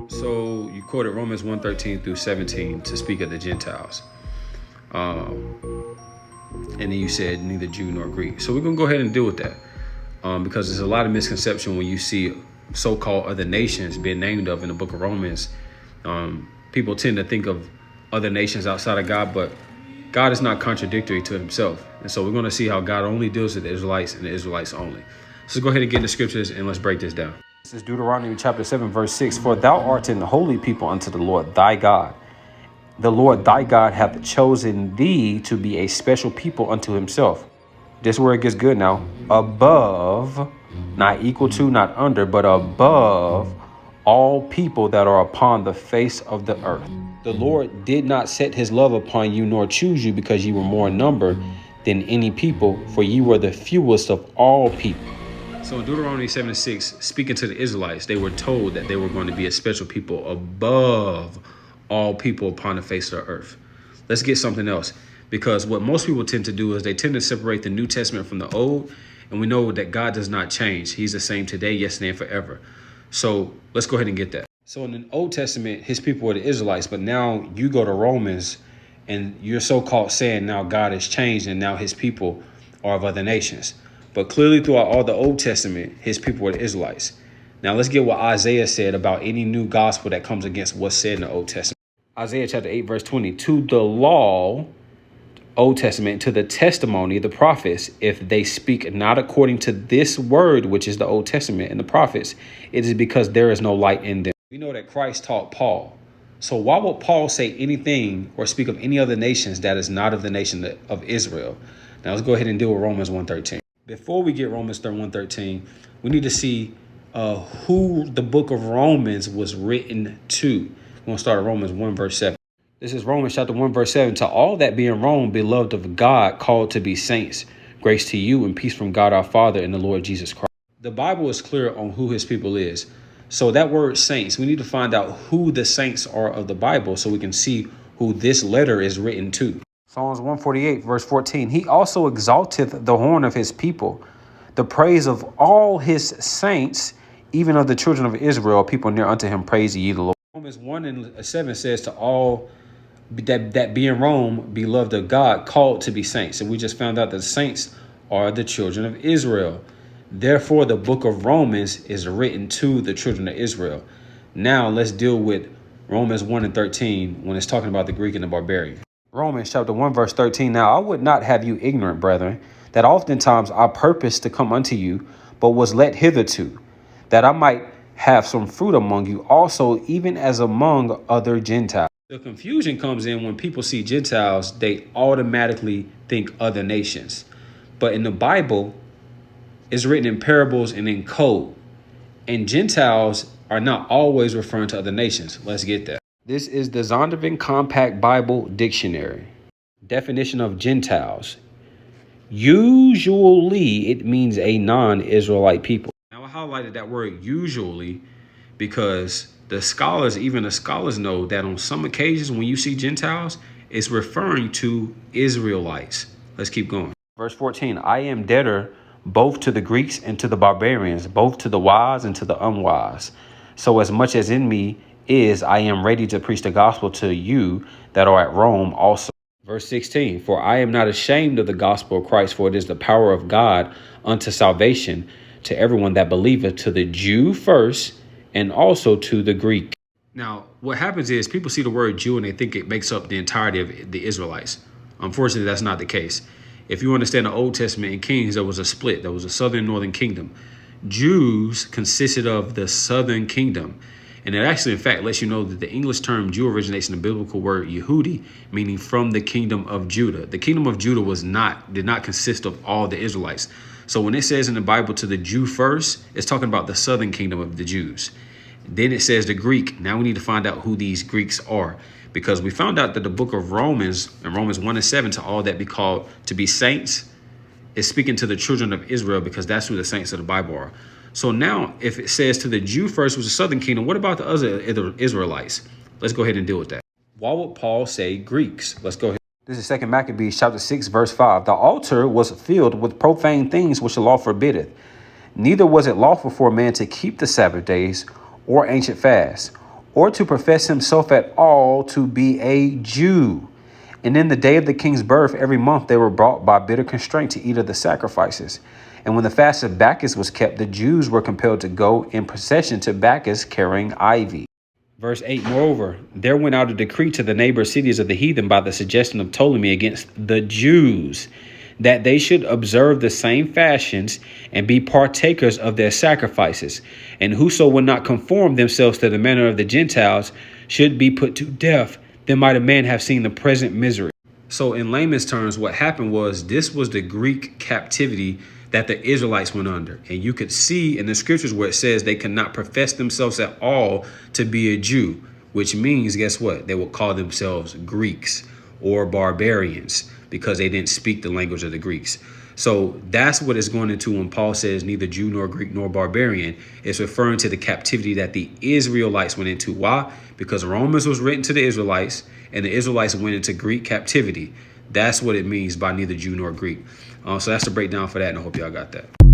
So you quoted Romans 1:13 through 17 to speak of the Gentiles. And then you said neither Jew nor Greek. So we're going to go ahead and deal with that because there's a lot of misconception when you see so-called other nations being named of in the book of Romans. People tend to think of other nations outside of God, but God is not contradictory to himself. And so we're going to see how God only deals with the Israelites and the Israelites only. So go ahead and get in the scriptures and let's break this down. This is Deuteronomy chapter 7, verse 6. For thou art an holy people unto the Lord thy God. The Lord thy God hath chosen thee to be a special people unto himself. This is where it gets good now. Above, not equal to, not under, but above all people that are upon the face of the earth. The Lord did not set his love upon you nor choose you because you were more in number than any people, for you were the fewest of all people. So in Deuteronomy 7:6, speaking to the Israelites, they were told that they were going to be a special people above all people upon the face of the earth. Let's get something else, because what most people tend to do is they tend to separate the New Testament from the Old, and we know that God does not change. He's the same today, yesterday, and forever. So let's go ahead and get that. So in the Old Testament, his people were the Israelites, but now you go to Romans and you're so-called saying now God has changed and now his people are of other nations. But clearly throughout all the Old Testament, his people were the Israelites. Now let's get what Isaiah said about any new gospel that comes against what's said in the Old Testament. Isaiah chapter 8, verse 20, to the law, Old Testament, to the testimony, the prophets, if they speak not according to this word, which is the Old Testament and the prophets, it is because there is no light in them. We know that Christ taught Paul. So why would Paul say anything or speak of any other nations that is not of the nation of Israel? Now let's go ahead and deal with Romans 1:13. Before we get Romans 1:13, we need to see who the book of Romans was written to. We're going to start at Romans 1, verse 7. This is Romans chapter 1, verse 7. To all that be in Rome, beloved of God, called to be saints, grace to you and peace from God our Father and the Lord Jesus Christ. The Bible is clear on who his people is. So that word saints, we need to find out who the saints are of the Bible so we can see who this letter is written to. Psalms 148, verse 14. He also exalteth the horn of his people, the praise of all his saints, even of the children of Israel, people near unto him, praise ye the Lord. Romans 1:7 says to all that be in Rome, beloved of God, called to be saints. And we just found out that the saints are the children of Israel. Therefore, the book of Romans is written to the children of Israel. Now let's deal with Romans 1:13 when it's talking about the Greek and the barbarian. Romans chapter 1, verse 13. Now I would not have you ignorant, brethren, that oftentimes I purposed to come unto you, but was let hitherto, that I might have some fruit among you also, even as among other Gentiles. The confusion comes in when people see Gentiles, they automatically think other nations. But in the Bible, it's written in parables and in code. And Gentiles are not always referring to other nations. Let's get that. This is the Zondervan Compact Bible Dictionary. Definition of Gentiles. Usually, it means a non-Israelite people. Now, I highlighted that word usually because the scholars know that on some occasions when you see Gentiles, it's referring to Israelites. Let's keep going. Verse 14, I am debtor both to the Greeks and to the barbarians, both to the wise and to the unwise. So as much as in me is, I am ready to preach the gospel to you that are at Rome also. Verse 16, for I am not ashamed of the gospel of Christ, for it is the power of God unto salvation to everyone that believeth, to the Jew first, and also to the Greek. Now, what happens is people see the word Jew and they think it makes up the entirety of the Israelites. Unfortunately, that's not the case. If you understand the Old Testament in Kings, there was a split. There was a southern and northern kingdom. Jews consisted of the southern kingdom. And it actually, in fact, lets you know that the English term Jew originates in the biblical word Yehudi, meaning from the kingdom of Judah. The kingdom of Judah did not consist of all the Israelites. So when it says in the Bible to the Jew first, it's talking about the southern kingdom of the Jews. Then it says the Greek. Now we need to find out who these Greeks are, because we found out that the book of Romans, in Romans 1:7, to all that be called to be saints, is speaking to the children of Israel, because that's who the saints of the Bible are. So now if it says to the Jew first was the southern kingdom, what about the other Israelites? Let's go ahead and deal with that. Why would Paul say Greeks? Let's go ahead. This is 2 Maccabees chapter 6, verse 5. The altar was filled with profane things which the law forbiddeth. Neither was it lawful for a man to keep the Sabbath days or ancient fasts, or to profess himself at all to be a Jew. And in the day of the king's birth, every month they were brought by bitter constraint to eat of the sacrifices. And when the fast of Bacchus was kept, the Jews were compelled to go in procession to Bacchus carrying ivy. Verse 8, moreover, there went out a decree to the neighbor cities of the heathen by the suggestion of Ptolemy against the Jews, that they should observe the same fashions and be partakers of their sacrifices. And whoso would not conform themselves to the manner of the Gentiles should be put to death. Then might a man have seen the present misery. So in layman's terms, what happened was this was the Greek captivity that the Israelites went under. And you could see in the scriptures where it says they could not profess themselves at all to be a Jew, which means, guess what? They will call themselves Greeks or barbarians because they didn't speak the language of the Greeks. So that's what it's going into when Paul says neither Jew nor Greek nor barbarian. It's referring to the captivity that the Israelites went into. Why? Because Romans was written to the Israelites and the Israelites went into Greek captivity. That's what it means by neither Jew nor Greek. So that's the breakdown for that, and I hope y'all got that.